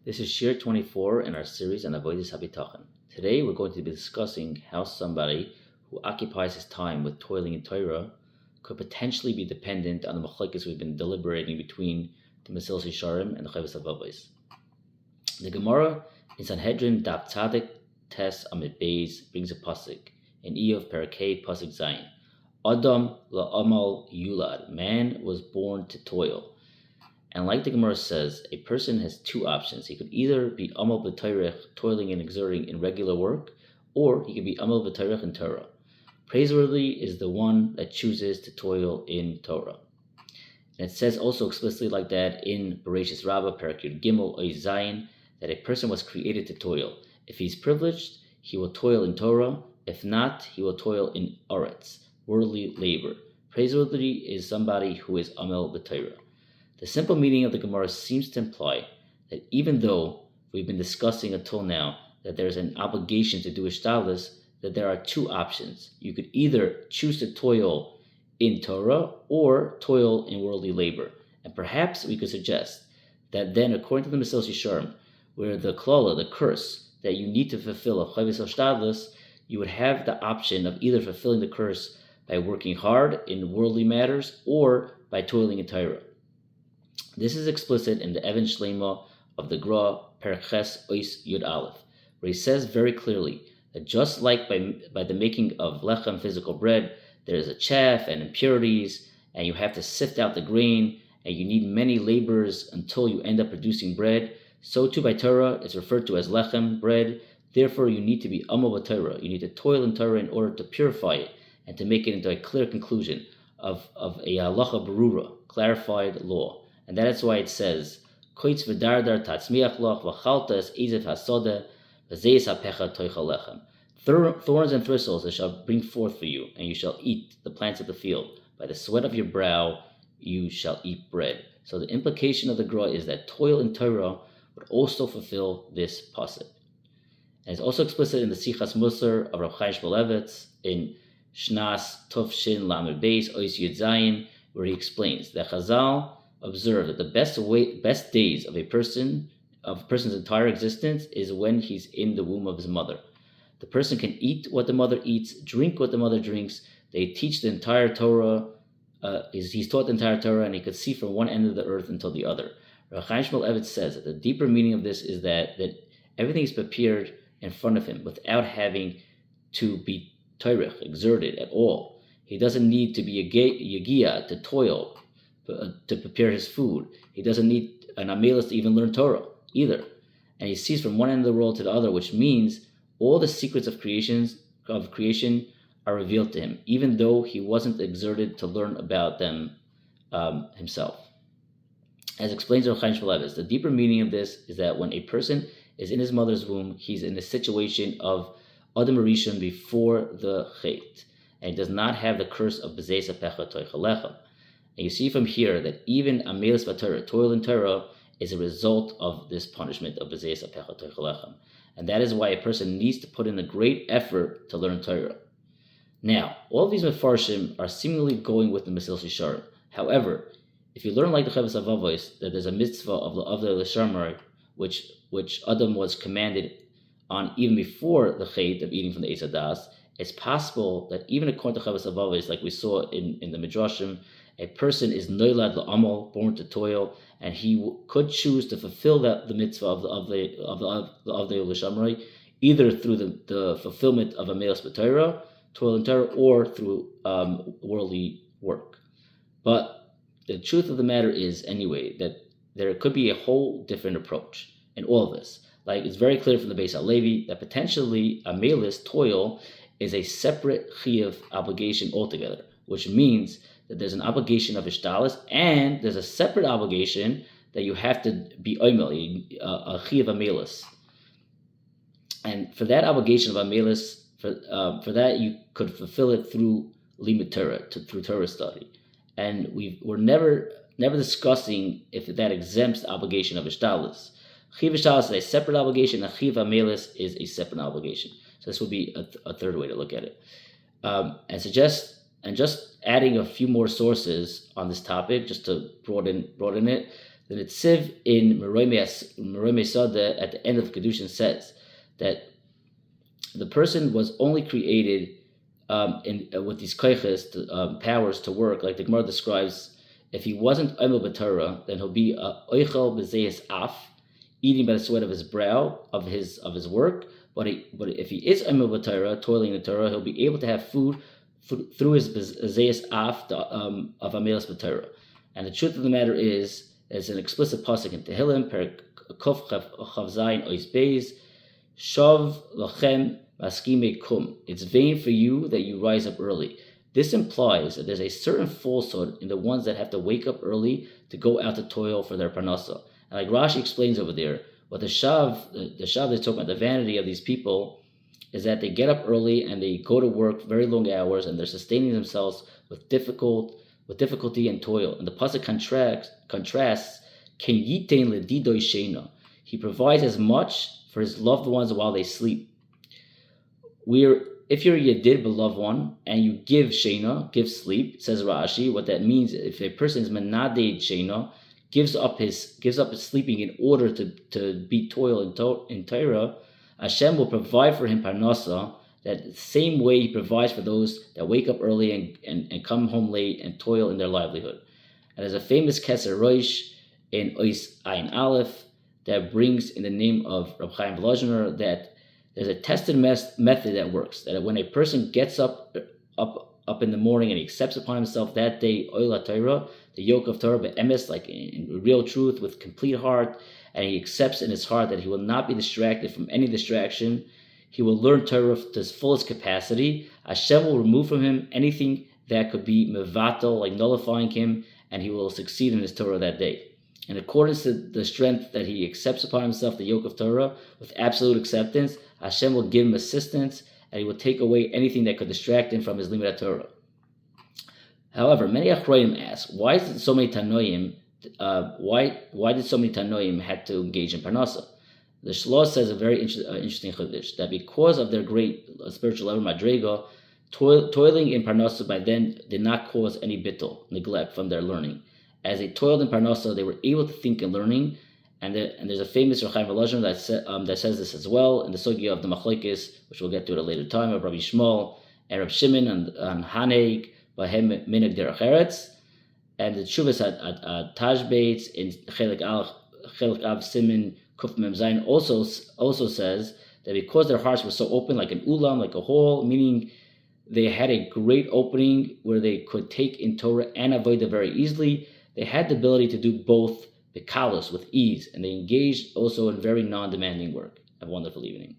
This is Shir 24 in our series on Avodas Habitachon. Today we're going to be discussing how somebody who occupies his time with toiling in Torah could potentially be dependent on the machlokes we've been deliberating between the Mesilas Yesharim and the Chovos HaLevavos. The Gemara in Sanhedrin Daf Tzadik Tes Amid Beis brings a pasuk in Iyov Parakeh pasuk Zayin. Adam la'amal yulad, man was born to toil. And like the Gemara says, a person has two options. He could either be amal b'Torah, toiling and exerting in regular work, or he could be amal b'Torah in Torah. Praiseworthy is the one that chooses to toil in Torah. And it says also explicitly like that in Bereshis Rabbah, Parak Yud Gimel Oy Zayin, that a person was created to toil. If he's privileged, he will toil in Torah. If not, he will toil in Aretz, worldly labor. Praiseworthy is somebody who is amal b'Torah. The simple meaning of the Gemara seems to imply that even though we've been discussing until now that there's an obligation to do ishtadlus, that there are two options. You could either choose to toil in Torah or toil in worldly labor. And perhaps we could suggest that then, according to the Mesilas Yesharim, where the klala, the curse, that you need to fulfill a chovos ishtadlus, you would have the option of either fulfilling the curse by working hard in worldly matters or by toiling in Torah. This is explicit in the Even Shlema of the Gra, Perek Ches Ois Yud Aleph, where he says very clearly that just like by the making of lechem, physical bread, there is a chaff and impurities, and you have to sift out the grain, and you need many laborers until you end up producing bread, so too by Torah, it's referred to as lechem, bread. Therefore, you need to be amal b'Torah. You need to toil in Torah in order to purify it and to make it into a clear conclusion of a halacha berura, clarified law. And that is why it says, Koitz v'dardar tatzmiach loch v'chalta es ezef hasoda v'zeis hapecha toichal lechem. Thorns and thistles it shall bring forth for you, and you shall eat the plants of the field. By the sweat of your brow you shall eat bread. So the implication of the Gra is that toil in Torah would also fulfill this pasuk. And it's also explicit in the Sichas Musar of Rav Chaim Shmulevitz in Shnas Tov Shin Lamed Beis Ois Yud Zayin, where he explains that Chazal observe that the best days of a person's entire existence is when he's in the womb of his mother. The person can eat what the mother eats, drink what the mother drinks. They teach the entire Torah. He's taught the entire Torah, and he could see from one end of the earth until the other. Rav Chaim Shmulevitz says that the deeper meaning of this is that everything is prepared in front of him without having to be Torah, exerted at all. He doesn't need to be a yagia to toil, to prepare his food. He doesn't need an amelis to even learn Torah either. And he sees from one end of the world to the other, which means all the secrets of creation are revealed to him, even though he wasn't exerted to learn about them himself. As explains Rav Chaim Shmulevitz, the deeper meaning of this is that when a person is in his mother's womb, he's in a situation of Adam Rishon before the Chet, and he does not have the curse of B'zeis hapecha toichal lechem. And you see from here that even amelis b'Torah, toil in Torah, is a result of this punishment of b'zeis hapecha toichal lechem. And that is why a person needs to put in a great effort to learn Torah. Now, all of these mefarshim are seemingly going with the Mesilas Yesharim. However, if you learn like the Chovos HaLevavos that there's a mitzvah of the Lishamar, which Adam was commanded on even before the Chet of eating from the Eis Hadas, it's possible that even according to Chovos HaLevavos, like we saw in the Midrashim, a person is noilad la'amal, born to toil, and he could choose to fulfill the mitzvah of the Lishamrei, either through the fulfillment of amelis b'Torah, toil in Torah, or through worldly work. But the truth of the matter is, anyway, that there could be a whole different approach in all of this. Like, it's very clear from the Beis HaLevi that potentially amelis, toil, is a separate chiyuv obligation altogether, which means that there's an obligation of ishtadlus, and there's a separate obligation that you have to be oimel, a chiyuv amelis. And for that obligation of amelis, for that you could fulfill it through limud Torah, through Torah study. And we're never discussing if that exempts the obligation of ishtadlus. Chiyuv ishtadlus is a separate obligation, and chiyuv amelis is a separate obligation. So this would be a third way to look at it. And just adding a few more sources on this topic, just to broaden it, The Netziv in Meromei Sada at the end of Kedushin says that the person was only created with these koiches, powers to work, like the Gemara describes. If he wasn't oimel b'Torah, then he'll be oichel b'zeis af, eating by the sweat of his brow of his work. But if he is oimel b'Torah, toiling in the Torah, he'll be able to have food through his zeis af of amelas b'Torah. And the truth of the matter is, there's an explicit pasuk in Tehillim, Perek Kuf Chav Zayin Ois Beis, Shav Lachem Maskime Kum. It's vain for you that you rise up early. This implies that there's a certain falsehood in the ones that have to wake up early to go out to toil for their parnasa. And like Rashi explains over there, what the Shav is talking about, the vanity of these people, is that they get up early and they go to work very long hours and they're sustaining themselves with difficulty and toil. And the pasuk contrasts Ken Yitain Ledidoi Shena. He provides as much for his loved ones while they sleep. If you're a Yedid, beloved one, and you give Shena, give sleep, says Rashi, what that means, if a person is Menadei Shena, gives up his sleeping in order to be toil in Torah, Hashem will provide for him parnasa, that same way he provides for those that wake up early and come home late and toil in their livelihood. And there's a famous Keser Rosh in Ois Ayin Aleph that brings in the name of Reb Chaim Volozhiner that there's a tested method that works. That when a person gets up in the morning and he accepts upon himself that day Oila Torah, the yoke of Torah, but emes, like in real truth, with complete heart, and he accepts in his heart that he will not be distracted from any distraction, he will learn Torah to his fullest capacity. Hashem will remove from him anything that could be mevatel, like nullifying him, and he will succeed in his Torah that day. In accordance to the strength that he accepts upon himself the yoke of Torah, with absolute acceptance, Hashem will give him assistance, and he will take away anything that could distract him from his limud Torah. However, many Achronim ask, why did so many Tanoim had to engage in Parnasa? The Shlosh says a very interesting chiddush, that because of their great spiritual level Madrega, toiling in Parnasa by then did not cause any bittul, neglect from their learning. As they toiled in Parnasa, they were able to think and learning, and there's a famous Reb Chaim Volozhiner that says this as well in the sugya of the Machlokes, which we'll get to at a later time, of Rabbi Shmuel and Reb Shimon and Haneg Bahem Minag Derech Eretz, and the Tshuvas at Tajbeitz in Chelik Av Simin Kuf Mem Zayin also says that because their hearts were so open, like an ulam, like a hole, meaning they had a great opening where they could take in Torah and avodah very easily. They had the ability to do both bekalos, with ease, and they engaged also in very non-demanding work. Have a wonderful evening.